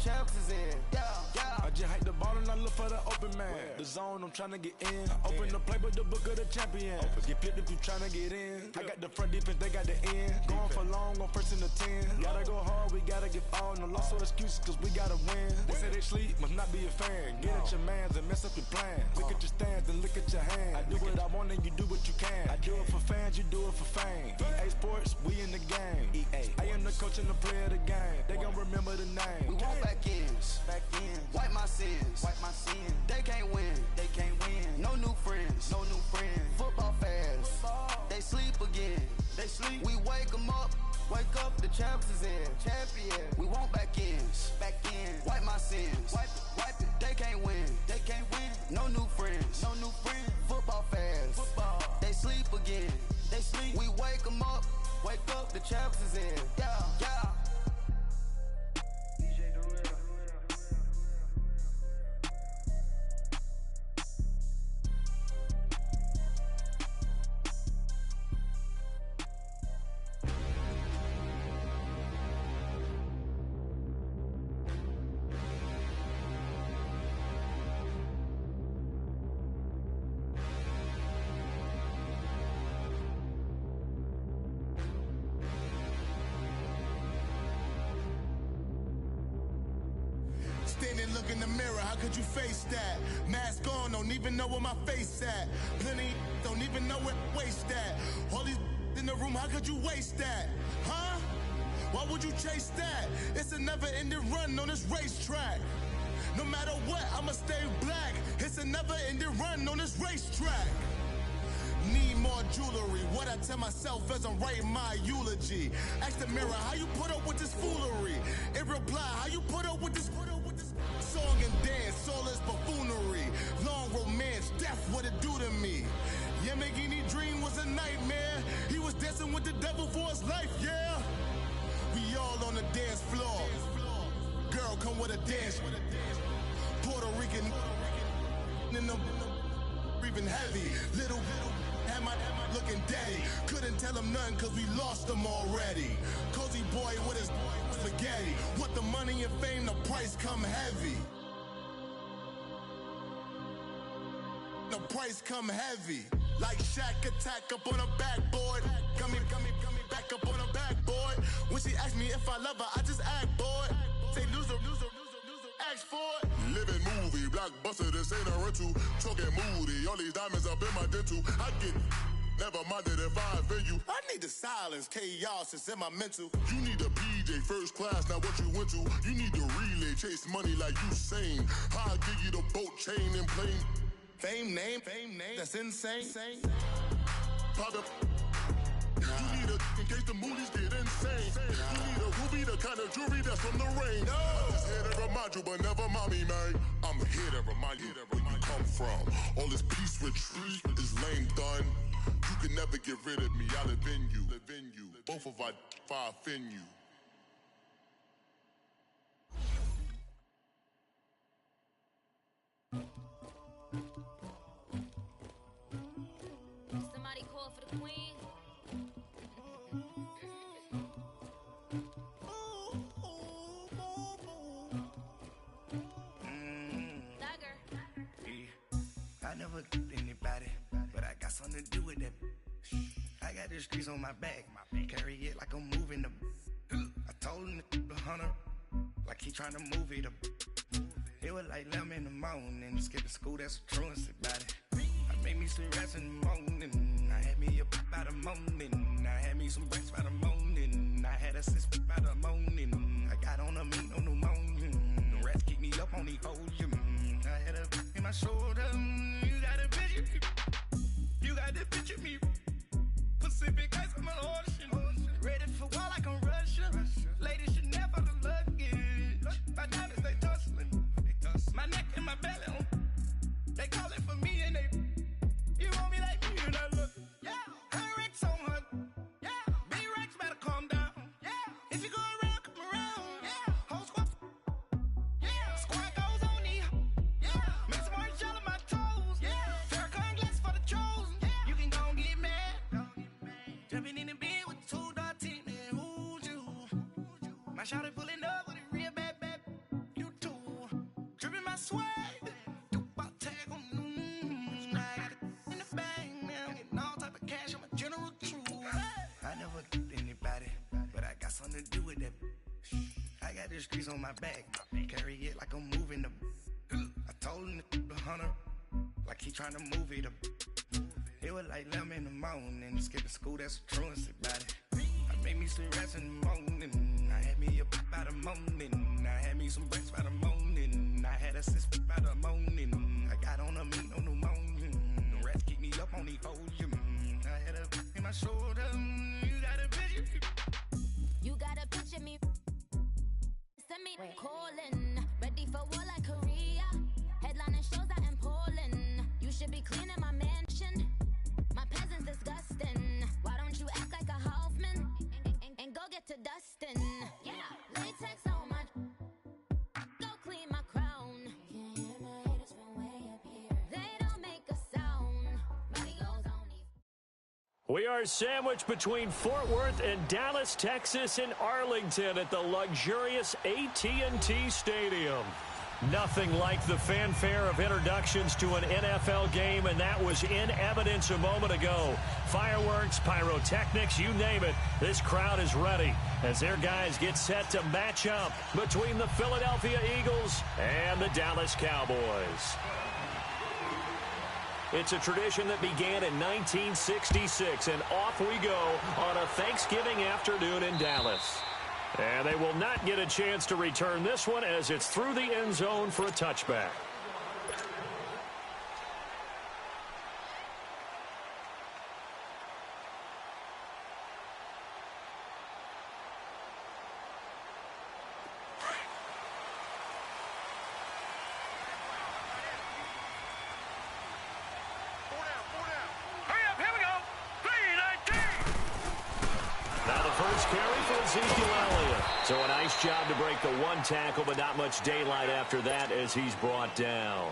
champs is in. I just hike the ball and I look for the open man. The zone, I'm tryna get in. Open the play with the book of the champion. Get flipped if you tryna get in. I got the front defense, they got the end. Going for long, on first and the 10. Gotta go hard, we gotta give all. No loss or excuses, cause we gotta win. They say they sleep, must not be a fan. Get at your mans and mess up your plans. Look at your stands and look at your hands. I do what I want and you do what you can. I do it for fans, you do it for fame. EA Sports, we in the game. I am the coach and the player of the game. They gon' remember the name. We want back ends. Wipe my sins. They can't win. No new friends. Football fans. They sleep again. We wake them up. Wake up, the champs is in. Champion. We want back ends. Wipe my sins. Wipe it. They can't win. No new friends. Football fans. They sleep again. We wake them up. Wake up, the champs is in. Yeah. Look in the mirror, how could you face that? Mask on, don't even know where my face at. Plenty don't even know where waste at. All these in the room, how could you waste that? Huh? Why would you chase that? It's a never-ending run on this racetrack. No matter what, I'ma stay black. It's a never-ending run on this racetrack. Need more jewelry, what I tell myself as I'm writing my eulogy. Ask the mirror, how you put up with this foolery? It reply, how you put up with this song and dance, all this buffoonery. Long romance, death, what it do to me? Yamagini dream was a nightmare. He was dancing with the devil for his life, yeah. We all on the dance floor. Girl, come with a dance. Puerto Rican in them breathing heavy. Little am I looking daddy. Couldn't tell him nothing cause we lost him already. Cozy boy with his spaghetti. Want the money and fame, the price come heavy. The price come heavy. Like Shaq attack up on a backboard. Gummy, back up on a backboard. When she asked me if I love her, I just act bored. Say loser, ask for it. Living movie, blockbuster, this ain't a rental. Talking moody, all these diamonds up in my dental. I get never minded if I offend you. I need the silence, chaos is in my mental. You need a PJ, first class, not what you went to. You need the relay, chase money like you sane. I'll give you the boat, chain, and plane. Fame name, that's insane. Pop up. You need a, in case the movies get insane. You need a ruby, the kind of jewelry that's from the rain. I'm just here to remind you, but never mommy, man. I'm here to remind you where you come from. All this peace retreat is lame done. You can never get rid of me, I live in you. Both of us, if I offend you. Somebody call for the queen. Dagger. Yeah. I never anybody, but I got something to do with that. I got the streets on my back, carry it like I'm moving them. I told him the hunter, like he trying to move it up. It was like 11 in the morning, skipping school, that's a truancy about it. I made me some rats in the morning, I had me a pop by the morning. I had me some rats by the morning, I had a sis by the morning. I got on a meat on the morning, the rats keep me up on the podium. I had a in my shoulder, you got a picture, you got the picture me. Pacific ice, I'm an ocean, ready for war like I'm Russia. Ladies should never the luggage, my diamonds they tussling. My neck and my belly on. They calling for me and they. You want me like me and I look. Yeah. Her Rex on her. Yeah. B-Rex better calm down. Yeah. If you go around, come around. Yeah. Whole squad. Yeah. Squad goes on me. Yeah. Make some orange gel on my toes. the streets on my back. Carry it like I'm moving the. I told him the hunter, like he trying to move it up. It was like 11 in the morning. Skipping school, that's a truancy about it. I made me some rest in the morning. I had me a pop by the morning. I had me some breaks by the morning. I had a sis by the morning. I got on a meat on the morning. The rats keep me up on the podium. I had a in my shoulder. You got a picture. You got a picture me. Send me calling. Ready for war like Korea. Headlining shows out in Poland. You should be cleaning my mansion. My peasants disgusting. Why don't you act like a Hoffman and go get to Dustin? Yeah, latex on my. Go clean my crown. Can't hear my haters from way up here. They don't make a sound. Money goes on these. We are sandwiched between Fort Worth and Dallas, Texas, and Arlington at the luxurious AT&T Stadium. Nothing like the fanfare of introductions to an NFL game, and that was in evidence a moment ago. Fireworks, pyrotechnics, you name it. This crowd is ready as their guys get set to match up between the Philadelphia Eagles and the Dallas Cowboys. It's a tradition that began in 1966, and off we go on a Thanksgiving afternoon in Dallas. And they will not get a chance to return this one as it's through the end zone for a touchback. So a nice job to break the one tackle, but not much daylight after that as he's brought down.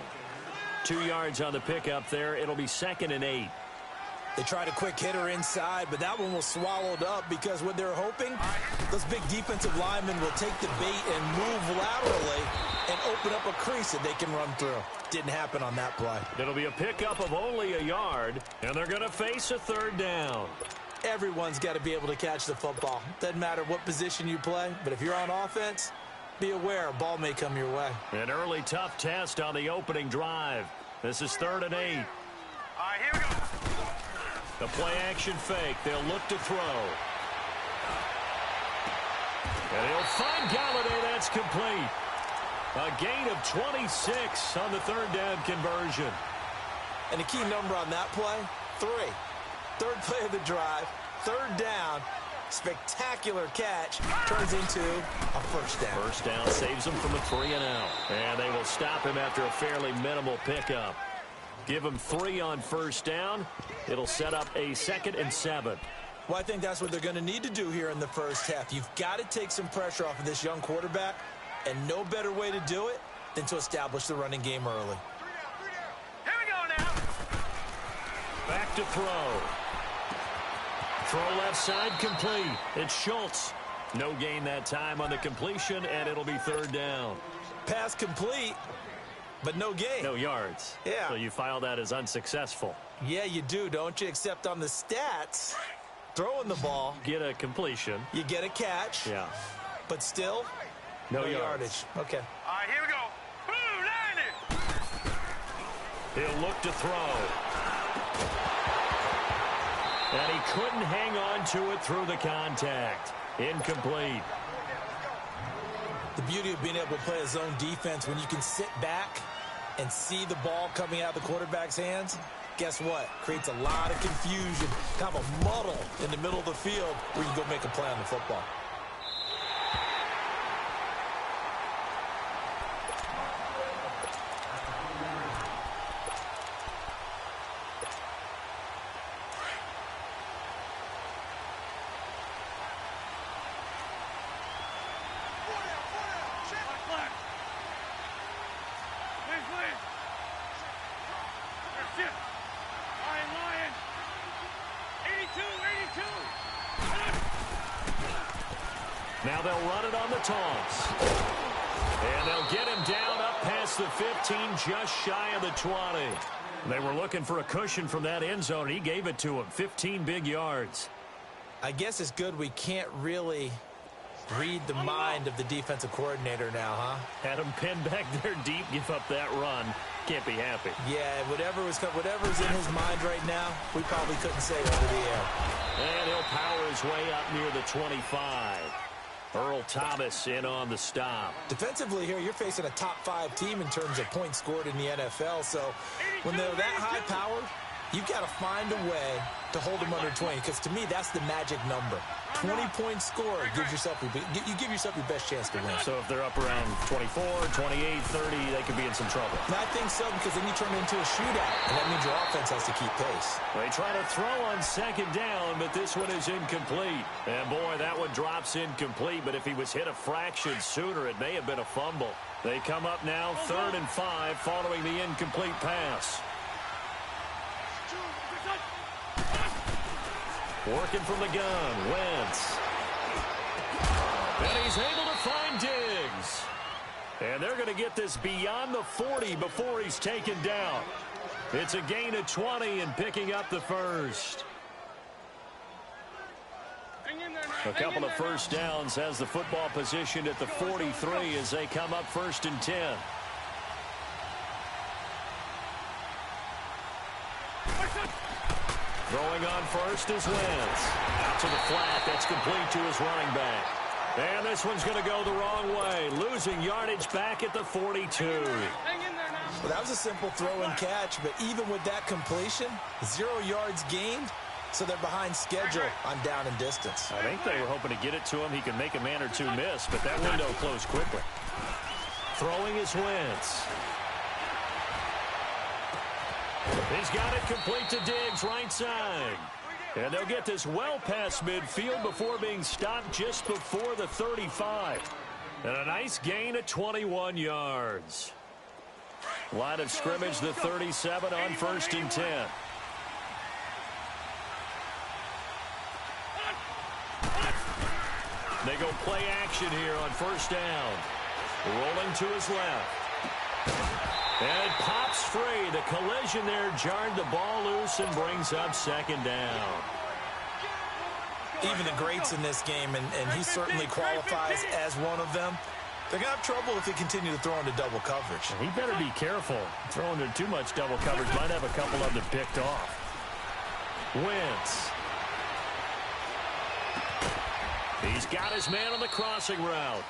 2 yards on the pickup there. It'll be 2nd and 8. They tried a quick hitter inside, but that one was swallowed up because what they're hoping, those big defensive linemen will take the bait and move laterally and open up a crease that they can run through. Didn't happen on that play. It'll be a pickup of only a yard, and they're going to face a 3rd down. Everyone's got to be able to catch the football. Doesn't matter what position you play, but if you're on offense, be aware a ball may come your way. An early tough test on the opening drive. This is 3rd and 8. All right, here we go. The play action fake. They'll look to throw. And he'll find Galladay. That's complete. A gain of 26 on the 3rd down conversion. And the key number on that play, 3. 3rd play of the drive, 3rd down, spectacular catch, turns into a 1st down. 1st down saves them from a 3 and out. And they will stop him after a fairly minimal pickup. Give him 3 on 1st down. It'll set up a 2nd and 7. Well, I think that's what they're going to need to do here in the first half. You've got to take some pressure off of this young quarterback, and no better way to do it than to establish the running game early. Here we go now. Back to throw. Throw left side complete. It's Schultz. No gain that time on the completion, and it'll be 3rd down. Pass complete, but no gain. No yards. Yeah. So you file that as unsuccessful. Yeah, you do, don't you? Except on the stats, throwing the ball. Get a completion. You get a catch. Yeah. But still, no yardage. Okay. All right, here we go. Boom, 90. He'll look to throw. And he couldn't hang on to it through the contact. Incomplete. The beauty of being able to play a zone defense when you can sit back and see the ball coming out of the quarterback's hands, guess what? Creates a lot of confusion, kind of a muddle in the middle of the field where you can go make a play on the football. Now they'll run it on the taunts. And they'll get him down up past the 15, just shy of the 20. They were looking for a cushion from that end zone. He gave it to him. 15 big yards. I guess it's good we can't really Read the mind of the defensive coordinator now, huh? Had him pinned back there deep, give up that run. Can't be happy. Yeah, whatever's in his mind right now, we probably couldn't say over the air. And he'll power his way up near the 25. Earl Thomas in on the stop. Defensively here, you're facing a top-5 team in terms of points scored in the NFL. So when they're that high-powered, you've got to find a way to hold them under 20, because to me, that's the magic number. 20-point score gives yourself you give yourself your best chance to win. So if they're up around 24, 28, 30, they could be in some trouble. And I think so, because then you turn it into a shootout, and that means your offense has to keep pace. They try to throw on second down, but this one is incomplete. And boy, that one drops incomplete, but if he was hit a fraction sooner, it may have been a fumble. They come up now 3rd and 5 following the incomplete pass. Working from the gun, Wentz. And he's able to find Diggs. And they're going to get this beyond the 40 before he's taken down. It's a gain of 20 and picking up the first. A couple of first downs has the football positioned at the 43 as they come up 1st and 10. Throwing on first is Wentz. Out to the flat. That's complete to his running back. And this one's going to go the wrong way. Losing yardage back at the 42. Well, that was a simple throw and catch, but even with that completion, 0 yards gained, so they're behind schedule on down and distance. I think they were hoping to get it to him. He could make a man or two miss, but that window closed quickly. Throwing is Wentz. He's got it complete to Diggs, right side. And they'll get this well past midfield before being stopped just before the 35. And a nice gain of 21 yards. Line of scrimmage, the 37 on 1st and 10. They go play action here on 1st down. Rolling to his left. And it pops free. The collision there jarred the ball loose and brings up 2nd down. Even the greats in this game, and he certainly qualifies as one of them, they're going to have trouble if they continue to throw into double coverage. He better be careful. Throwing into too much double coverage might have a couple of them picked off. Wentz. He's got his man on the crossing route.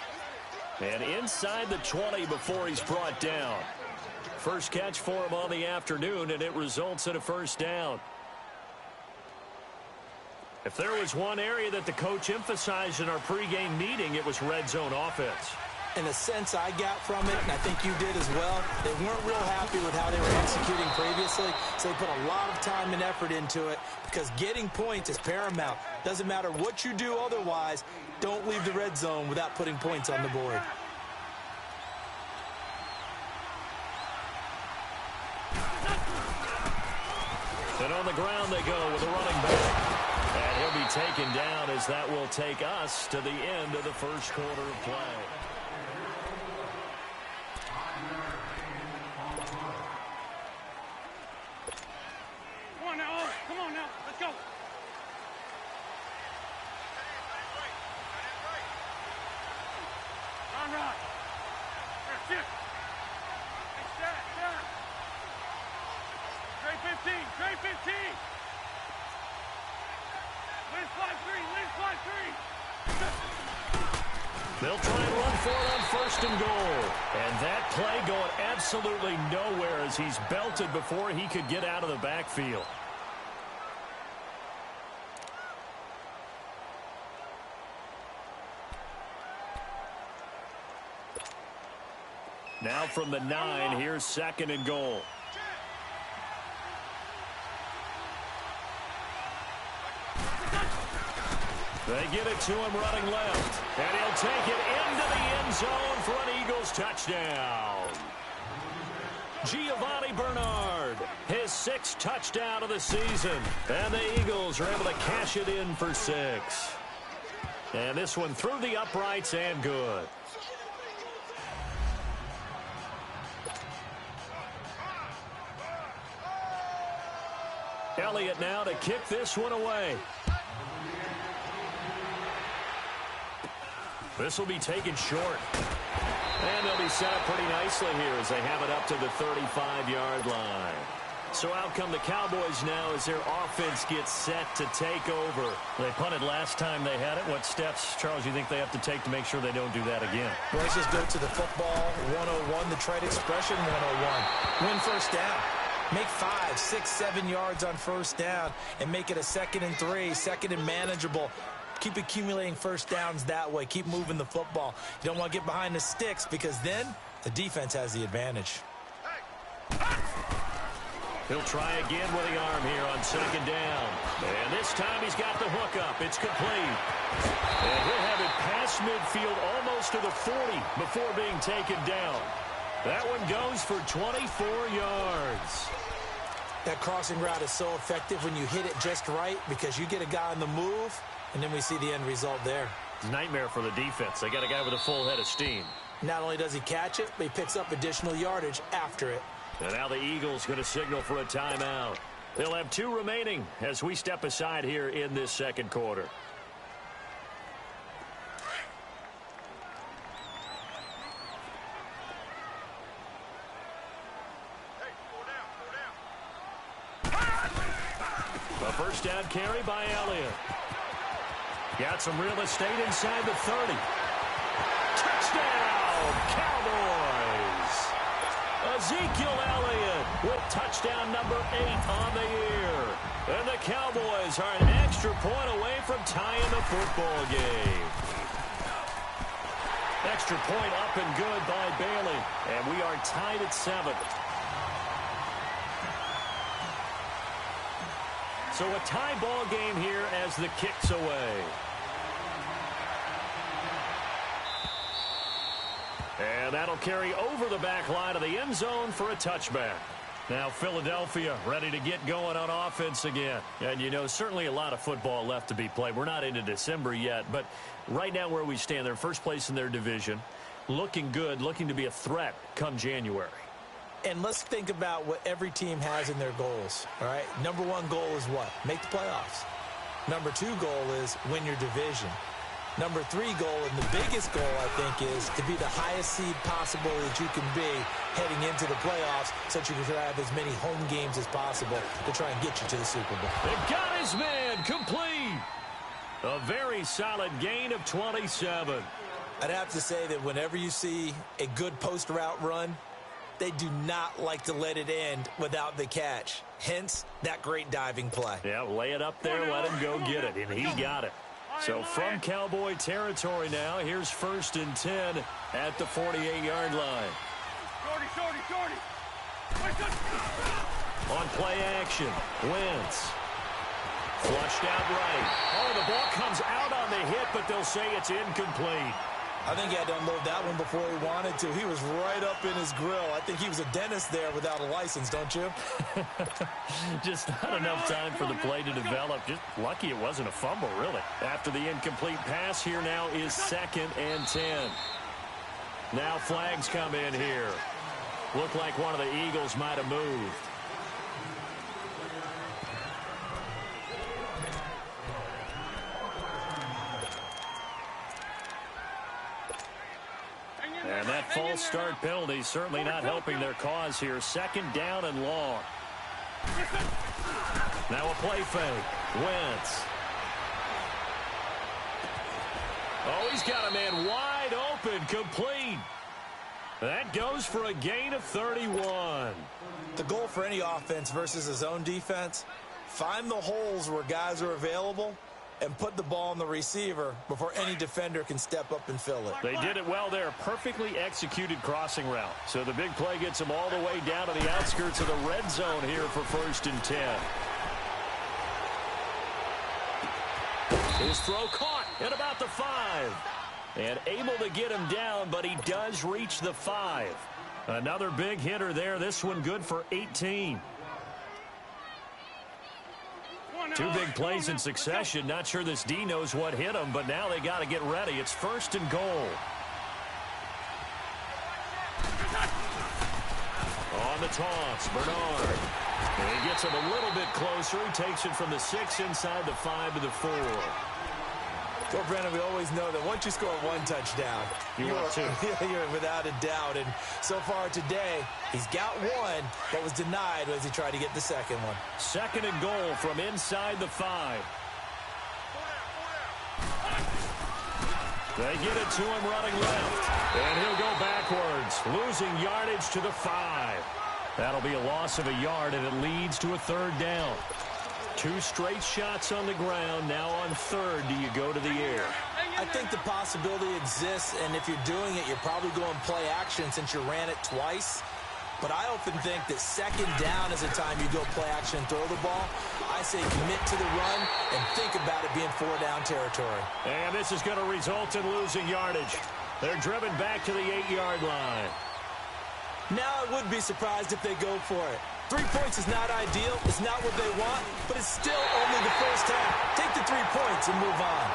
And inside the 20 before he's brought down. First catch for him on the afternoon, and it results in a 1st down. If there was one area that the coach emphasized in our pregame meeting, it was red zone offense. And the sense I got from it, and I think you did as well, they weren't real happy with how they were executing previously, so they put a lot of time and effort into it, because getting points is paramount. Doesn't matter what you do otherwise, don't leave the red zone without putting points on the board. And on the ground they go with a running back. And he'll be taken down as that will take us to the end of the 1st quarter of play. Come on now, come on now, let's go. All right. Here, shift. Hey, set. Trey 15, Trey 15. Win 5-3, They'll try and run for it on 1st and goal. And that play going absolutely nowhere as he's belted before he could get out of the backfield. Now from the 9, here's 2nd and goal. They get it to him running left. And he'll take it into the end zone for an Eagles touchdown. Giovanni Bernard, his 6th touchdown of the season. And the Eagles are able to cash it in for 6. And this one through the uprights and good. Elliott now to kick this one away. This will be taken short. And they'll be set up pretty nicely here as they have it up to the 35-yard line. So out come the Cowboys now as their offense gets set to take over. They punted last time they had it. What steps, Charles, you think they have to take to make sure they don't do that again? Well, let's just go to the football 101, the trade expression 101. Win first down. Make 5, 6, 7 yards on first down and make it a 2nd and 3, 2nd and manageable. Keep accumulating first downs that way. Keep moving the football. You don't want to get behind the sticks because then the defense has the advantage. He'll try again with the arm here on 2nd down. And this time he's got the hook up. It's complete. And he'll have it past midfield almost to the 40 before being taken down. That one goes for 24 yards. That crossing route is so effective when you hit it just right because you get a guy on the move, and then we see the end result there. It's a nightmare for the defense. They got a guy with a full head of steam. Not only does he catch it, but he picks up additional yardage after it. And now the Eagles going to signal for a timeout. They'll have 2 remaining as we step aside here in this 2nd quarter. A first down carry by Elliott. Got some real estate inside the 30. Touchdown, Cowboys! Ezekiel Elliott with touchdown number 8 on the year. And the Cowboys are an extra point away from tying the football game. Extra point up and good by Bailey. And we are tied at 7. So a tie ball game here as the kick's away. And that'll carry over the back line of the end zone for a touchback. Now Philadelphia ready to get going on offense again. And, you know, certainly a lot of football left to be played. We're not into December yet, but right now where we stand, they're first place in their division. Looking good, looking to be a threat come January. And let's think about what every team has in their goals, all right? Number 1 goal is what? Make the playoffs. Number 2 goal is win your division. Number 3 goal, and the biggest goal, I think, is to be the highest seed possible that you can be heading into the playoffs so that you can have as many home games as possible to try and get you to the Super Bowl. They've got his man complete. A very solid gain of 27. I'd have to say that whenever you see a good post route run, they do not like to let it end without the catch. Hence, that great diving play. Yeah, lay it up there, let him go get it, and he got it. So from Cowboy territory now, here's 1st and 10 at the 48-yard line. Shorty. On play action, Wentz. Flushed out right. Oh, the ball comes out on the hit, but they'll say it's incomplete. I think he had to unload that one before he wanted to. He was right up in his grill. I think he was a dentist there without a license, don't you? Just not enough time for the play to develop. Just lucky it wasn't a fumble, really. After the incomplete pass, here now is 2nd and 10. Now flags come in here. Looked like one of the Eagles might have moved. And that false start penalty certainly not helping their cause here. 2nd down and long. Now a play fake. Wentz. Oh, he's got a man wide open, complete. That goes for a gain of 31. The goal for any offense versus his own defense, find the holes where guys are available and put the ball on the receiver before any defender can step up and fill it. They did it well there. Perfectly executed crossing route. So the big play gets them all the way down to the outskirts of the red zone here for 1st and 10. His throw caught at about the 5. And able to get him down, but he does reach the 5. Another big hitter there. This one good for 18. 2 big plays in succession. Not sure this D knows what hit him, but now they got to get ready. It's 1st and goal. On the toss, Bernard. And he gets him a little bit closer. He takes it from the 6 inside the 5 to the 4. Well, Brandon, we always know that once you score one touchdown, you are two. You're without a doubt. And so far today, he's got one, but was denied as he tried to get the second one. 2nd and goal from inside the 5. They get it to him running left. And he'll go backwards, losing yardage to the 5. That'll be a loss of a yard, and it leads to a 3rd down. 2 straight shots on the ground. Now on 3rd, do you go to the air? I think the possibility exists, and if you're doing it, you're probably going play action since you ran it twice. But I often think that 2nd down is the time you go play action and throw the ball. I say commit to the run and think about it being 4-down territory. And this is going to result in losing yardage. They're driven back to the 8-yard line. Now I would be surprised if they go for it. 3 points is not ideal. It's not what they want, but it's still only the first half. Take the 3 points and move on.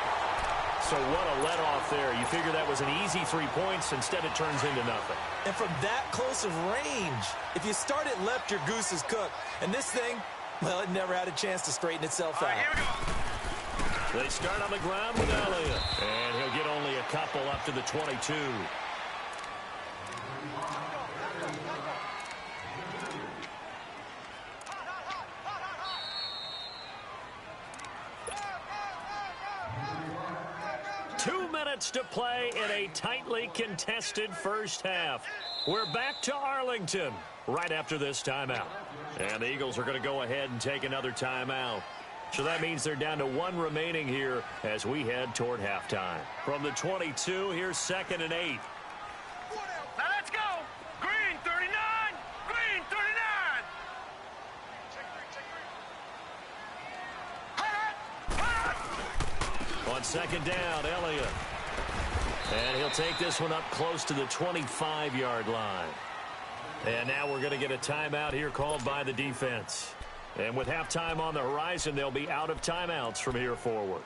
So what a let-off there. You figure that was an easy 3 points. Instead, it turns into nothing. And from that close of range, if you start it left, your goose is cooked. And this thing, well, it never had a chance to straighten itself out. They start on the ground with Elliott. And he'll get only a couple up to the 22. To play in a tightly contested first half. We're back to Arlington right after this timeout. And the Eagles are going to go ahead and take another timeout. So that means they're down to 1 remaining here as we head toward halftime. From the 22, here's 2nd and 8. Now let's go. Green 39. Green 39. On 2nd down, Elliott. And he'll take this one up close to the 25-yard line. And now we're going to get a timeout here called by the defense. And with halftime on the horizon, they'll be out of timeouts from here forward.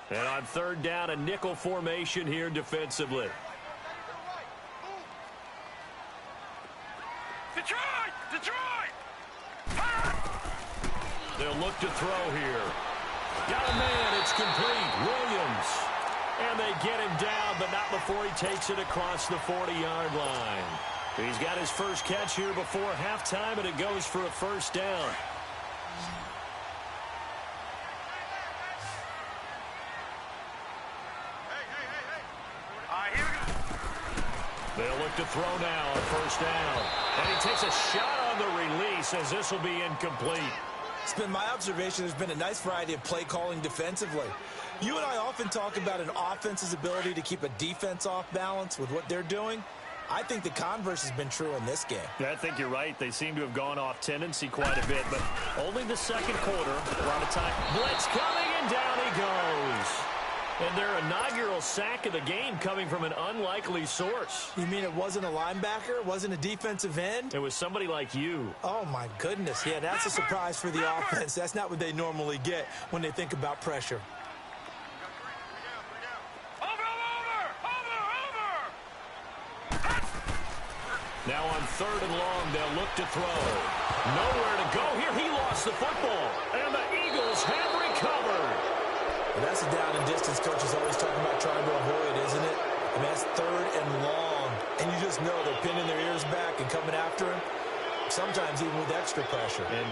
And on 3rd down, a nickel formation here defensively. Detroit! They'll look to throw here. Got a man, it's complete. Williams. And they get him down, but not before he takes it across the 40-yard line. He's got his first catch here before halftime, and it goes for a 1st down. They'll look to throw now on 1st down. And he takes a shot on the release as this will be incomplete. It's been my observation there's been a nice variety of play calling defensively. You and I often talk about an offense's ability to keep a defense off balance with what they're doing. I think the converse has been true in this game. I think you're right. They seem to have gone off tendency quite a bit, but only the 2nd quarter. We're out of time. Blitz coming, and down he goes. And their inaugural sack of the game coming from an unlikely source. You mean it wasn't a linebacker? It wasn't a defensive end? It was somebody like you. Oh, my goodness. Yeah, that's a surprise for the offense. That's not what they normally get when they think about pressure. Now on 3rd and long, they'll look to throw. Nowhere to go here. He lost the football. And the Eagles have recovered. And that's a down and distance coaches always talking about trying to avoid, isn't it? I mean, that's 3rd and long. And you just know they're pinning their ears back and coming after him, sometimes even with extra pressure. And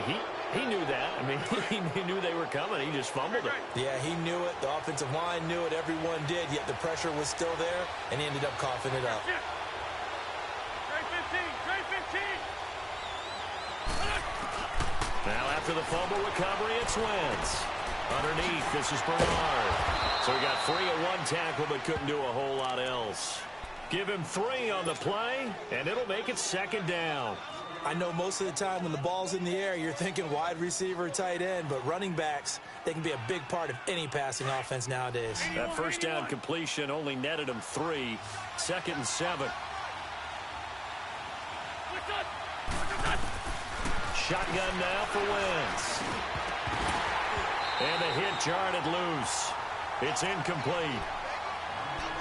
he knew that. I mean, he knew they were coming. He just fumbled it. Yeah, he knew it. The offensive line knew it. Everyone did, yet the pressure was still there, and he ended up coughing it up. Now after the fumble recovery, it's Wentz. Underneath, this is Bernard. So he got free of 1 tackle, but couldn't do a whole lot else. Give him 3 on the play, and it'll make it 2nd down. I know most of the time when the ball's in the air, you're thinking wide receiver, tight end, but running backs, they can be a big part of any passing offense nowadays. That 1st down completion only netted him 3. 2nd and 7. Shotgun now for Wentz. And the hit jarred it loose. It's incomplete.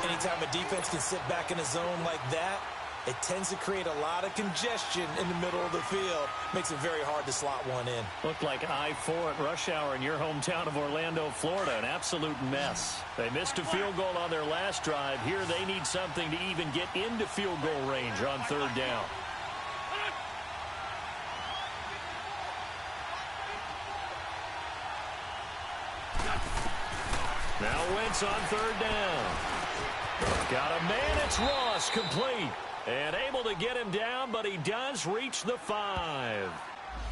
Anytime a defense can sit back in a zone like that, it tends to create a lot of congestion in the middle of the field. Makes it very hard to slot one in. Looked like I-4 at rush hour in your hometown of Orlando, Florida. An absolute mess. They missed a field goal on their last drive. Here they need something to even get into field goal range on third down. Now Wentz on third down. Got a man, it's Ross, complete. And able to get him down, but he does reach the 5.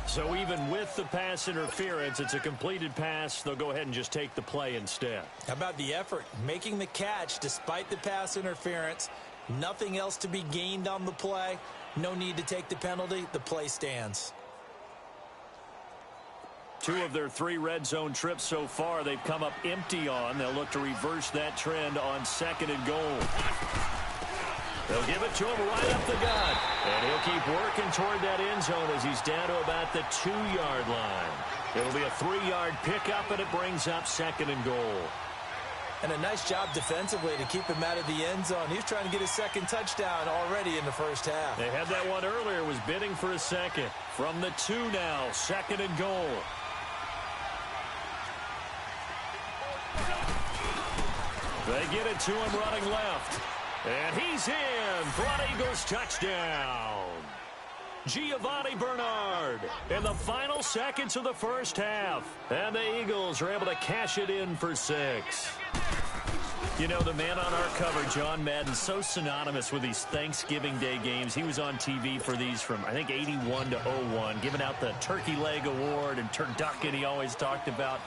So even with the pass interference, it's a completed pass. They'll go ahead and just take the play instead. How about the effort? Making the catch despite the pass interference. Nothing else to be gained on the play. No need to take the penalty. The play stands. 2 of their 3 red zone trips so far they've come up empty on. They'll look to reverse that trend on second and goal. They'll give it to him right up the gut. And he'll keep working toward that end zone as he's down to about the 2-yard line. It'll be a 3-yard pickup, and it brings up second and goal. And a nice job defensively to keep him out of the end zone. He was trying to get his second touchdown already in the first half. They had that one earlier, was bidding for a second. From the 2 now, second and goal. They get it to him running left. And he's in for an Eagles touchdown. Giovanni Bernard in the final seconds of the first half. And the Eagles are able to cash it in for 6. You know, the man on our cover, John Madden, so synonymous with these Thanksgiving Day games. He was on TV for these from, I think, 81 to 01, giving out the Turkey Leg Award and turducken he always talked about.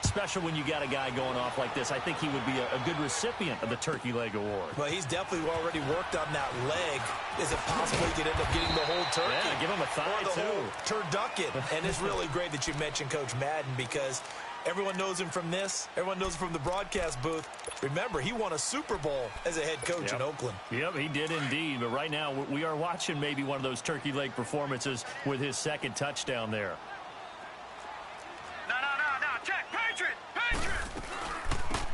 Special when you got a guy going off like this. I think he would be a good recipient of the Turkey Leg Award. Well, he's definitely already worked on that leg. Is it possible he could end up getting the whole turkey? Yeah, give him a thigh, or the too. whole turducken. And it's really great that you mentioned Coach Madden because everyone knows him from this. Everyone knows him from the broadcast booth. Remember, he won a Super Bowl as a head coach in Oakland. Yep, he did indeed. But right now, we are watching maybe one of those turkey leg performances with his second touchdown there. No. Check. Patriot.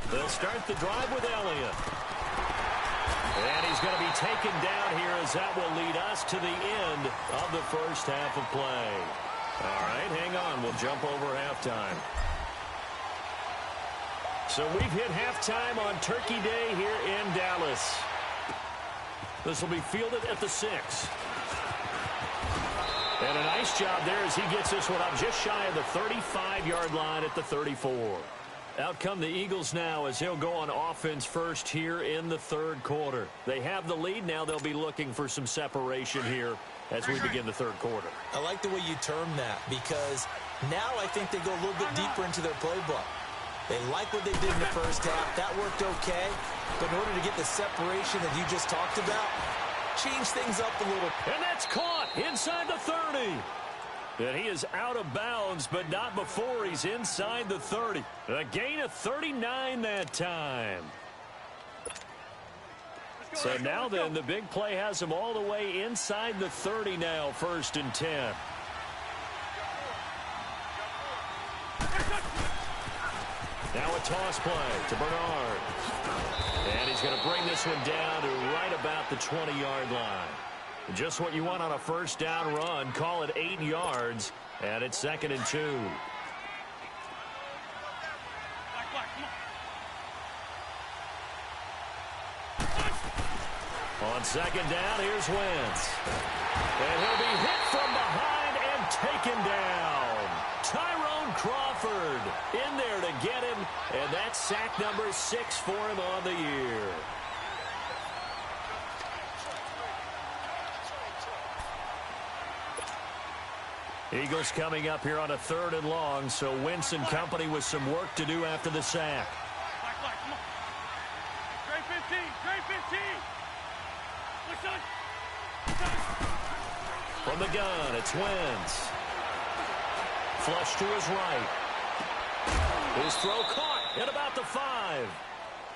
They'll start the drive with Elliott. And he's going to be taken down here as that will lead us to the end of the first half of play. All right, hang on. We'll jump over halftime. So we've hit halftime on Turkey Day here in Dallas. This will be fielded at the 6. And a nice job there as he gets this one up just shy of the 35-yard line at the 34. Out come the Eagles now as he'll go on offense first here in the third quarter. They have the lead. Now they'll be looking for some separation here as we begin the third quarter. I like the way you term that because now I think they go a little bit deeper into their playbook. They like what they did in the first half. That worked okay. But in order to get the separation that you just talked about, change things up a little. And that's caught inside the 30. And he is out of bounds, but not before he's inside the 30. A gain of 39 that time. So now then, the big play has him all the way inside the 30 now, 1st and 10. Now a toss play to Bernard. And he's going to bring this one down to right about the 20-yard line. Just what you want on a first down run. Call it 8 yards, and it's 2nd and 2. On 2nd down, here's Wentz. And he'll be hit from behind and taken down. Tyrone Crawford in there to get him, and that's sack number 6 for him on the year. Eagles coming up here on a 3rd and long, so Wentz and company with some work to do after the sack. From the gun, it's Wentz. Flush to his right. His throw caught at about the 5.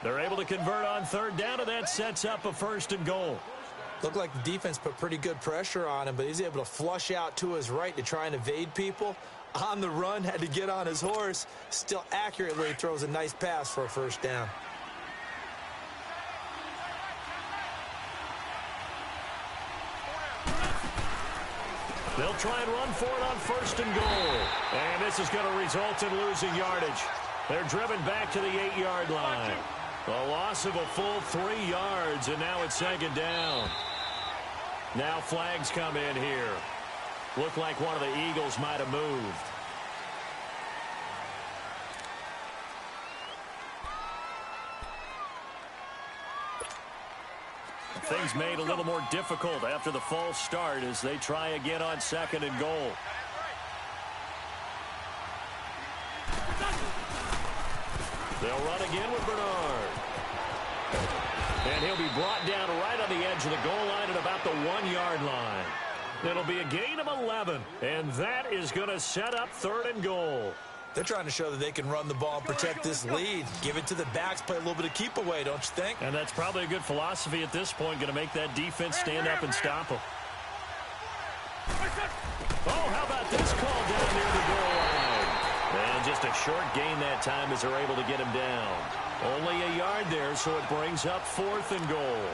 They're able to convert on 3rd down, and that sets up a 1st and goal. Looked like the defense put pretty good pressure on him, but he's able to flush out to his right to try and evade people. On the run, had to get on his horse. Still accurately throws a nice pass for a 1st down. They'll try and run for it on 1st and goal. And this is going to result in losing yardage. They're driven back to the 8-yard line. A loss of a full 3 yards, and now it's 2nd down. Now flags come in here. Looked like one of the Eagles might have moved. Things made a little more difficult after the false start as they try again on 2nd and goal. They'll run again with Bernard. And he'll be brought down right on the edge of the goal line at about the 1-yard line. It'll be a gain of 11, and that is going to set up 3rd and goal. They're trying to show that they can run the ball and protect this lead. Give it to the backs, play a little bit of keep away, don't you think? And that's probably a good philosophy at this point, going to make that defense stand up and stop them. Oh, how about this call down near the goal line? And just a short gain that time as they're able to get him down. Only a yard there, so it brings up 4th and goal.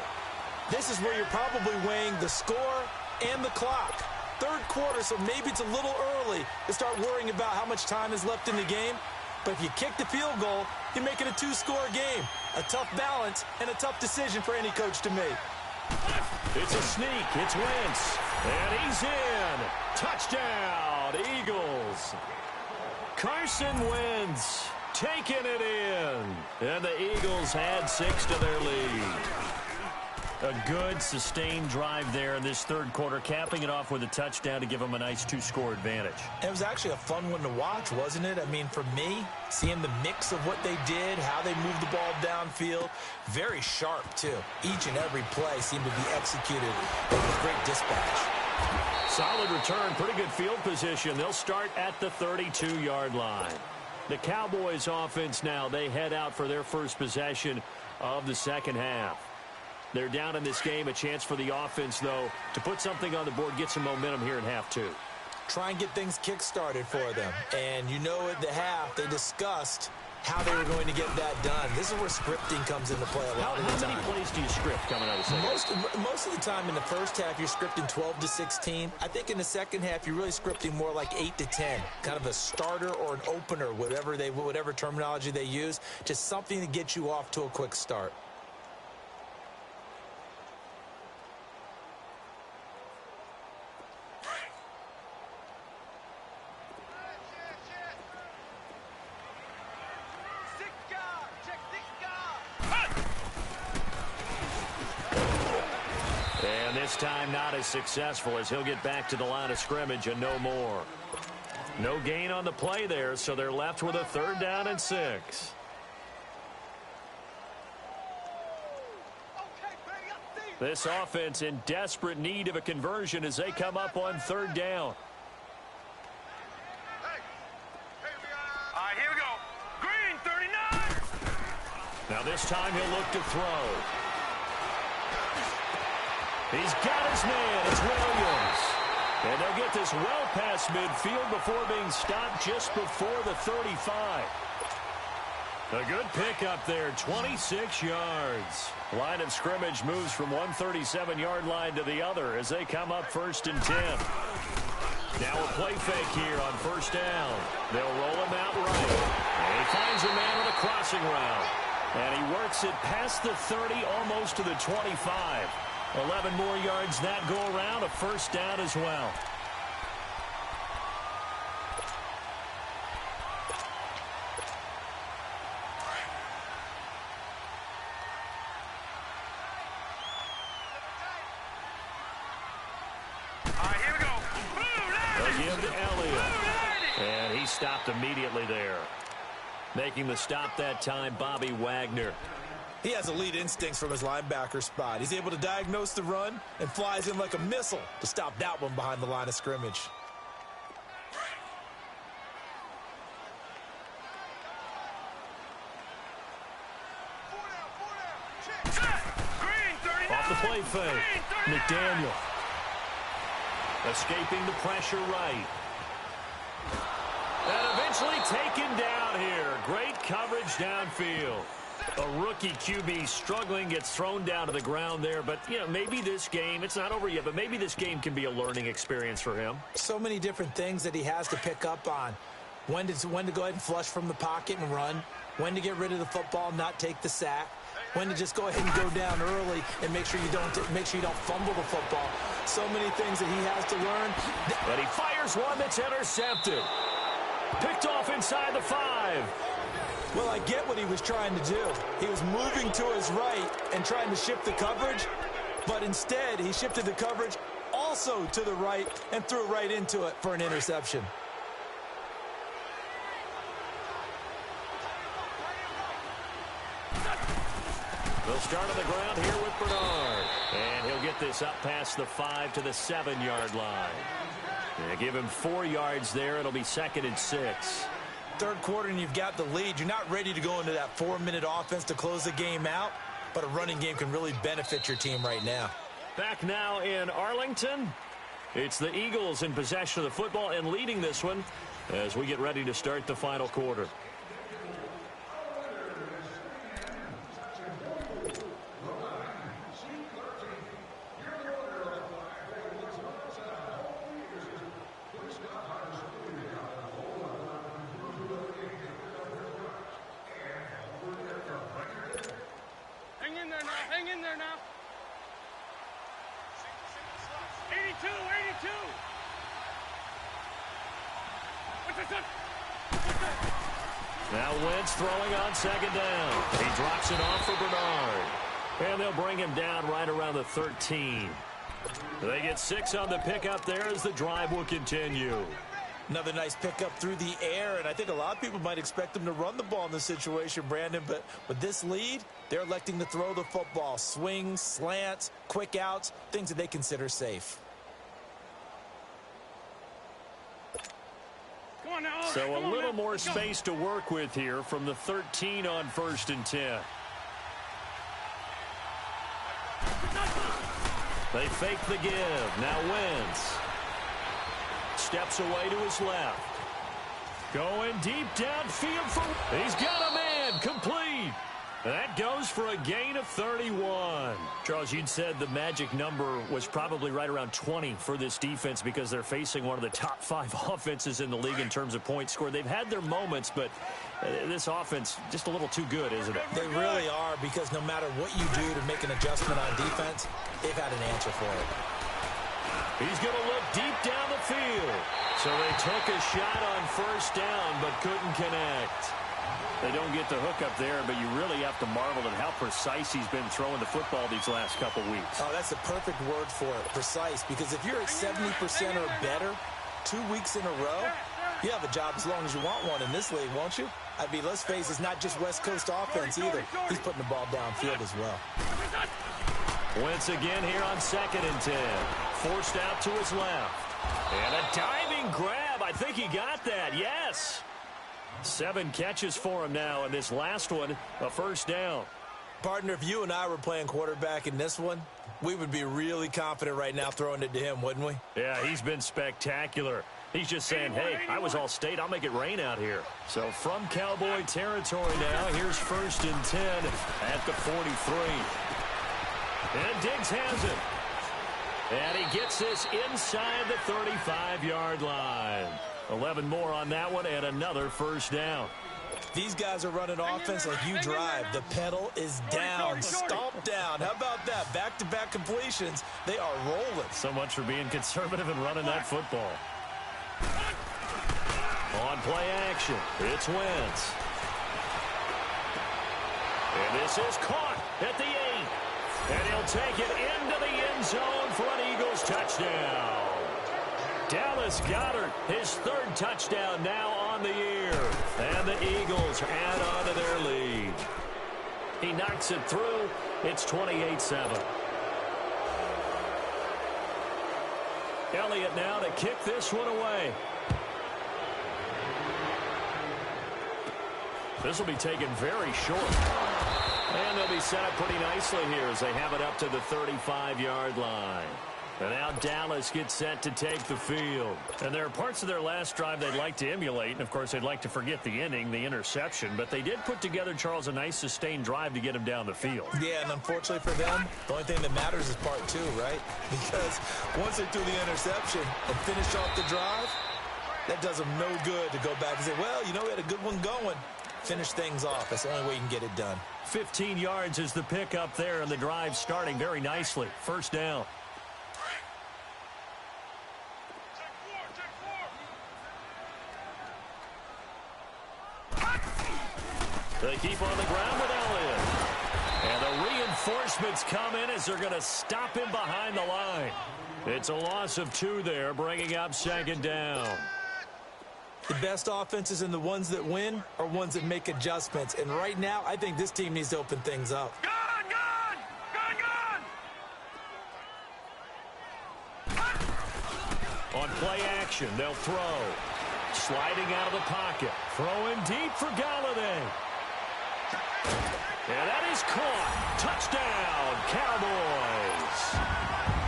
This is where you're probably weighing the score and the clock. 3rd quarter, so maybe it's a little early to start worrying about how much time is left in the game. But if you kick the field goal, you make it a 2-score game. A tough balance and a tough decision for any coach to make. It's a sneak. It's Wentz. And he's in. Touchdown, Eagles. Carson Wentz taking it in. And the Eagles add 6 to their lead. A good, sustained drive there in this 3rd quarter, capping it off with a touchdown to give them a nice 2-score advantage. It was actually a fun one to watch, wasn't it? I mean, for me, seeing the mix of what they did, how they moved the ball downfield, very sharp, too. Each and every play seemed to be executed with great dispatch. Solid return, pretty good field position. They'll start at the 32-yard line. The Cowboys offense now, they head out for their first possession of the 2nd half. They're down in this game. A chance for the offense, though, to put something on the board, get some momentum here in half 2. Try and get things kick-started for them. And you know at the half, they discussed how they were going to get that done. This is where scripting comes into play a lot of the time. How many plays do you script coming out of the second? Most of the time in the first half, you're scripting 12 to 16. I think in the second half, you're really scripting more like 8 to 10. Kind of a starter or an opener, whatever terminology they use. Just something to get you off to a quick start. This time not as successful as he'll get back to the line of scrimmage and no more. No gain on the play there, so they're left with a 3rd down and 6. This offense in desperate need of a conversion as they come up on 3rd down. All right, here we go. Green, 39. Now this time he'll look to throw. He's got his man. It's Williams. And they'll get this well past midfield before being stopped just before the 35. A good pickup there, 26 yards. Line of scrimmage moves from one 37-yard line to the other as they come up 1st and 10. Now a play fake here on 1st down. They'll roll him out right. And he finds a man on a crossing route. And he works it past the 30, almost to the 25. 11 more yards that go around, a 1st down as well. All right, here we go. They'll give to Elliott. And he stopped immediately there. Making the stop that time, Bobby Wagner. He has elite instincts from his linebacker spot. He's able to diagnose the run and flies in like a missile to stop that one behind the line of scrimmage. Off the play fake, McDaniel. Escaping the pressure right. And eventually taken down here. Great coverage downfield. A rookie QB struggling, gets thrown down to the ground there. But, you know, maybe this game, it's not over yet, but maybe this game can be a learning experience for him. So many different things that he has to pick up on. When to go ahead and flush from the pocket and run. When to get rid of the football and not take the sack. When to just go ahead and go down early and make sure you don't fumble the football. So many things that he has to learn. But he fires one that's intercepted. Picked off inside the 5. Well, I get what he was trying to do. He was moving to his right and trying to shift the coverage, but instead he shifted the coverage also to the right and threw right into it for an interception. They'll start on the ground here with Bernard. And he'll get this up past the 5 to the 7-yard line. They give him 4 yards there. It'll be 2nd and 6. Third quarter and you've got the lead. You're not ready to go into that 4-minute offense to close the game out, but a running game can really benefit your team right now. Back now in Arlington. It's the Eagles in possession of the football and leading this one as we get ready to start the final quarter. Hang in there now. 82. Now Wentz throwing on 2nd down. He drops it off for Bernard. And they'll bring him down right around the 13. They get 6 on the pickup there as the drive will continue. Another nice pickup through the air, and I think a lot of people might expect them to run the ball in this situation, Brandon, but with this lead, they're electing to throw the football. Swings, slants, quick outs, things that they consider safe. Come on now. So a little more space to work with here from the 13 on 1st and 10. They fake the give. Now Wentz steps away to his left. Going deep downfield for... He's got a man. Complete. That goes for a gain of 31. Charles, you'd said the magic number was probably right around 20 for this defense because they're facing one of the top 5 offenses in the league in terms of points scored. They've had their moments, but this offense just a little too good, isn't it? They really are, because no matter what you do to make an adjustment on defense, they've had an answer for it. He's going to look deep down the field. So they took a shot on 1st down but couldn't connect. They don't get the hook up there, but you really have to marvel at how precise he's been throwing the football these last couple weeks. Oh, that's the perfect word for it, precise, because if you're at 70% or better 2 weeks in a row, you have a job as long as you want one in this league, won't you? I mean, let's face it, it's not just West Coast offense either. He's putting the ball downfield as well. Wentz again here on 2nd and 10. Forced out to his left. And a diving grab. I think he got that. Yes. 7 catches for him now, and this last one, a 1st down. Partner, if you and I were playing quarterback in this one, we would be really confident right now throwing it to him, wouldn't we? Yeah, he's been spectacular. He's just saying, hey, I was all state. I'll make it rain out here. So from Cowboy territory now, here's 1st and 10 at the 43. And Diggs has it. And he gets this inside the 35-yard line. 11 more on that one and another 1st down. These guys are running offense like you drive. The pedal is down, stomp down. How about that? Back-to-back completions. They are rolling. So much for being conservative and running that football. On play action, it's Wentz. And this is caught at the 8. And he'll take it into the end zone for an Eagles touchdown. Dallas Goedert, his 3rd touchdown now on the year. And the Eagles add on to their lead. He knocks it through. It's 28-7. Elliott now to kick this one away. This will be taken very short. And they'll be set up pretty nicely here as they have it up to the 35-yard line. And now Dallas gets set to take the field. And there are parts of their last drive they'd like to emulate. And, of course, they'd like to forget the inning, the interception. But they did put together, Charles, a nice sustained drive to get him down the field. Yeah, and unfortunately for them, the only thing that matters is part two, right? Because once they do the interception and finish off the drive, that does them no good to go back and say, well, you know, we had a good one going. Finish things off. That's the only way you can get it done. 15 yards is the pickup there, and the drive starting very nicely. First down. They keep on the ground with Elliott. And the reinforcements come in as they're going to stop him behind the line. It's a loss of 2 there, bringing up second down. The best offenses and the ones that win are ones that make adjustments. And right now, I think this team needs to open things up. Gun! On play action, they'll throw. Sliding out of the pocket. Throwing deep for Galladay. And that is caught. Touchdown, Cowboys.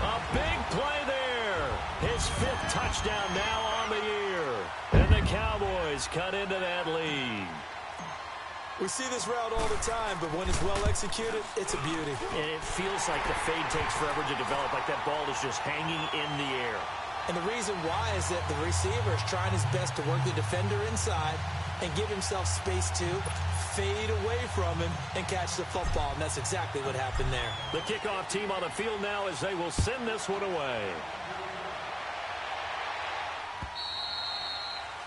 A big play there. His 5th touchdown now on the year. And the Cowboys cut into that lead. We see this route all the time, but when it's well executed, it's a beauty. And it feels like the fade takes forever to develop, like that ball is just hanging in the air. And the reason why is that the receiver is trying his best to work the defender inside and give himself space to fade away from him and catch the football. And that's exactly what happened there. The kickoff team on the field now as they will send this one away.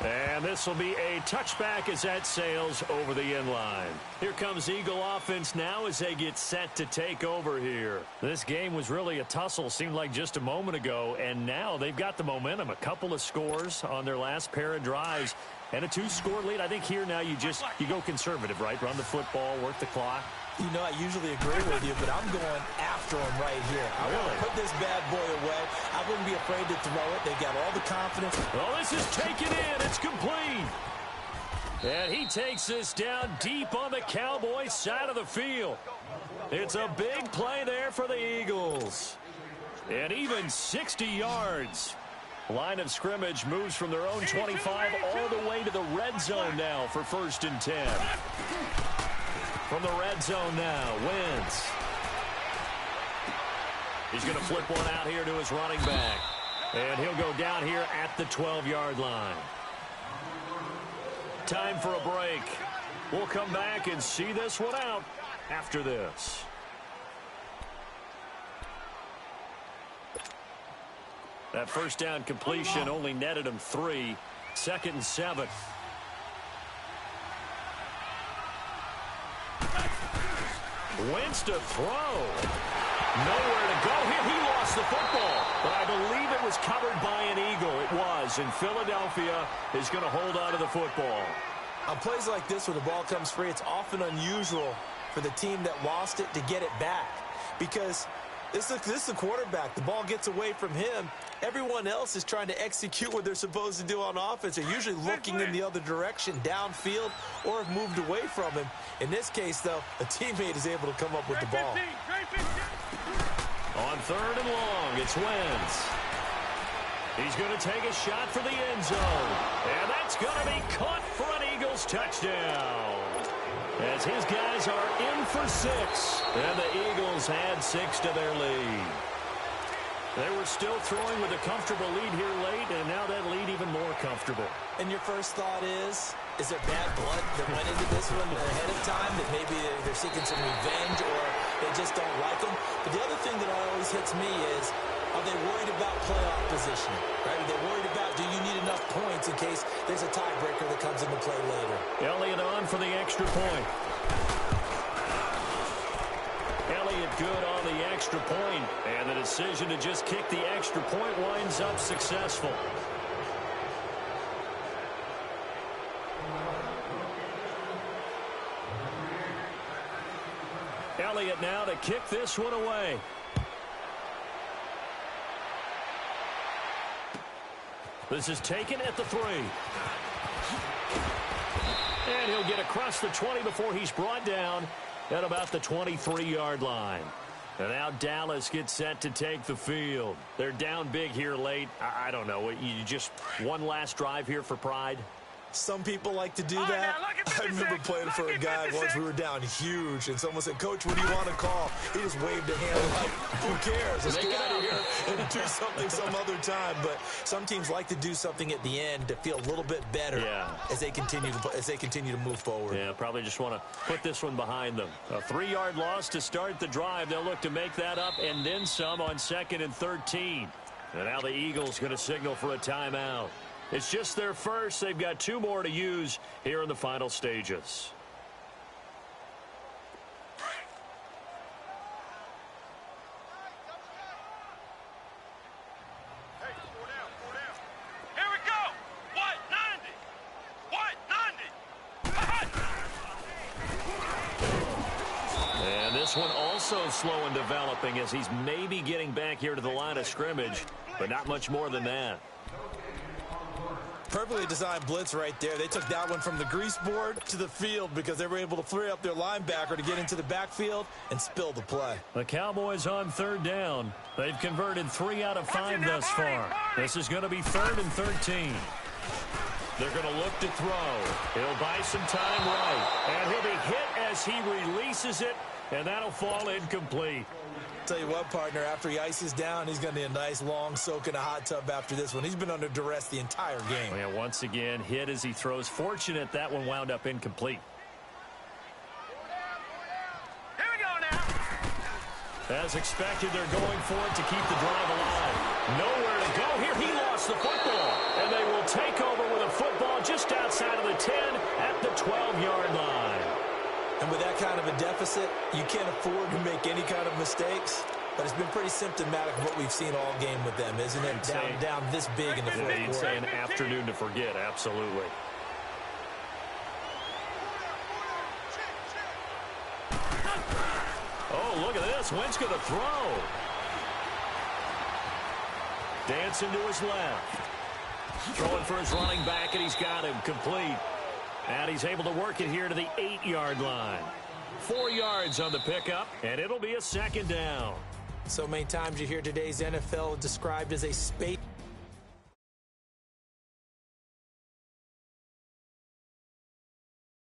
And this will be a touchback as that sails over the end line. Here comes Eagle offense now as they get set to take over here. This game was really a tussle, seemed like just a moment ago, and now they've got the momentum. A couple of scores on their last pair of drives and a 2-score lead. I think here now you go conservative, right? Run the football, work the clock. You know, I usually agree with you, but I'm going after him right here. I want to put this bad boy away. I wouldn't be afraid to throw it. They've got all the confidence. Well, this is taken in. It's complete. And he takes this down deep on the Cowboys side of the field. It's a big play there for the Eagles. And even 60 yards. Line of scrimmage moves from their own 25 all the way to the red zone now for 1st and 10. From the red zone now, Wentz. He's going to flip one out here to his running back. And he'll go down here at the 12-yard line. Time for a break. We'll come back and see this one out after this. That first down completion only netted him 3. 2nd and 7. Wentz to throw. Nowhere to go here. He lost the football. But I believe it was covered by an Eagle. It was. And Philadelphia is going to hold on to the football. On plays like this where the ball comes free, it's often unusual for the team that lost it to get it back. Because this is the quarterback. The ball gets away from him. Everyone else is trying to execute what they're supposed to do on offense. They're usually looking in the other direction, downfield, or have moved away from him. In this case, though, a teammate is able to come up with the ball. On 3rd and long, it's Wentz. He's going to take a shot for the end zone. And that's going to be caught for an Eagles touchdown. As his guys are in for 6. And the Eagles add 6 to their lead. They were still throwing with a comfortable lead here late, and now that lead even more comfortable. And your first thought is there bad blood that went into this one ahead of time, that maybe they're seeking some revenge or they just don't like them? But the other thing that always hits me is, are they worried about playoff positioning? Right? Are they worried about, do you need enough points in case there's a tiebreaker that comes into play later? Elliott on for the extra point. Elliott good on the extra point, and the decision to just kick the extra point winds up successful. Elliott now to kick this one away. This is taken at the 3. And he'll get across the 20 before he's brought down at about the 23-yard line. And now Dallas gets set to take the field. They're down big here late. I don't know. You just one last drive here for pride? Some people like to do that. I remember playing for a guy once. We were down huge, and someone said, "Coach, what do you want to call?" He just waved a hand like, "Who cares? Let's get out of here and do something some other time." But some teams like to do something at the end to feel a little bit better as they continue to move forward. Yeah, probably just want to put this one behind them. A 3-yard loss to start the drive. They'll look to make that up and then some on 2nd and 13. And now the Eagles going to signal for a timeout. It's just their first. They've got 2 more to use here in the final stages. Here we go. White 90. White 90. And this one also slow in developing as he's maybe getting back here to the line of scrimmage, but not much more than that. Perfectly designed blitz right there. They took that one from the grease board to the field because they were able to free up their linebacker to get into the backfield and spill the play. The Cowboys on 3rd down. They've converted 3 out of 5 thus far. This is going to be 3rd and 13. They're going to look to throw. He'll buy some time right. And he'll be hit as he releases it, and that'll fall incomplete. Tell you what, partner, after he ices down, he's going to need a nice long soak in a hot tub after this one. He's been under duress the entire game. Yeah, once again, hit as he throws. Fortunate that one wound up incomplete. Here we go now. As expected, they're going for it to keep the drive alive. Nowhere to go here. He lost the football. And they will take over with a football just outside of the 10 at the 12-yard line. And with that kind of a deficit, you can't afford to make any kind of mistakes. But it's been pretty symptomatic of what we've seen all game with them, isn't it? Down this big in the fourth quarter. You'd say an afternoon to forget, absolutely. Oh, look at this. Wentz going to throw. Dancing to his left. Throwing for his running back, and he's got him complete. And he's able to work it here to the 8-yard line. 4 yards on the pickup, and it'll be a 2nd down. So many times you hear today's NFL described as a space